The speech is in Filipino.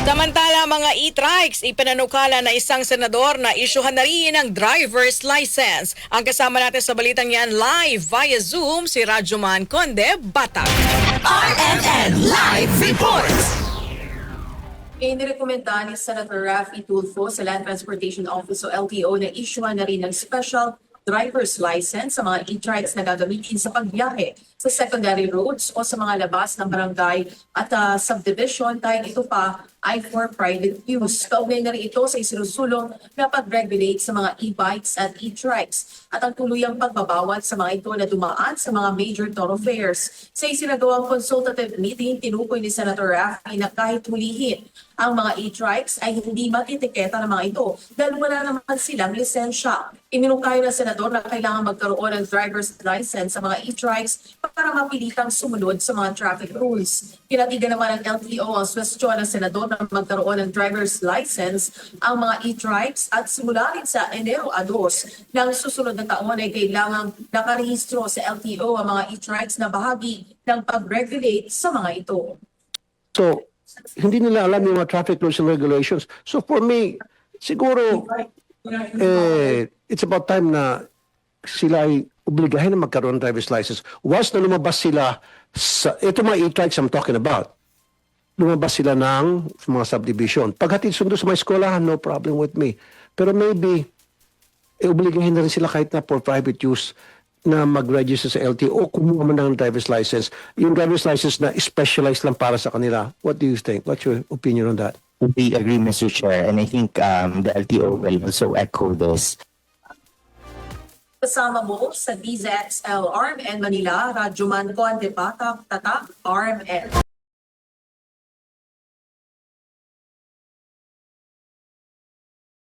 Samantala, mga e-trikes, ipinanukala na isang senador na isyuhan na rin ng driver's license. Ang kasama natin sa balitang yan live via Zoom, si Rajuman Conde Batag. RMN Live Reports! Inirekomenda ni Senator Raffy Tulfo sa Land Transportation Office o LTO na isyuhan na rin ng special driver's license sa mga e-trikes na gagamitin sa pagbiyahe sa secondary roads o sa mga labas ng barangay at subdivision dahil ito pa ay for private use. Kaugnay na rin ito sa isinusulong na pag-regulate sa mga e-bikes at e-trikes at ang tuluyang pagbabawal sa mga ito na dumaan sa mga major thoroughfares. Sa isinagawang consultative meeting, tinukoy ni Senator Raffy na kahit hulihin ang mga e-trikes ay hindi matitiketa ng mga ito dahil wala naman silang lisensya. Iminungkayo ng senador na kailangan magkaroon ng driver's license sa mga e-trikes para mapilitang sumunod sa mga traffic rules. Pinatigan naman ng LTO ang swestyon ng senador na magkaroon ng driver's license ang mga e-trikes at simula rin sa Enero 2 ng susunod na taon ay kailangang nakarehistro sa LTO ang mga e-trikes na bahagi ng pag-regulate sa mga ito. So, hindi nila alam yung mga traffic rules and regulations. So for me, siguro, it's about time na sila ay obligahin na magkaroon ng driver's license. Once na lumabas sila, ito mga e-trikes I'm talking about, lumabas sila ng mga subdivision. Paghatid sundo sa mga eskwelahan, no problem with me. Pero maybe, obligahin na rin sila kahit na for private use na mag-register sa LTO o kumuha man ng driver's license. Yung driver's license na specialized lang para sa kanila. What do you think? What's your opinion on that? We agree, Mr. Chair, and I think the LTO will also echo this. Kasama mo sa DZXL RMN Manila, Rajuman Conde Batag, Tatak, RMN.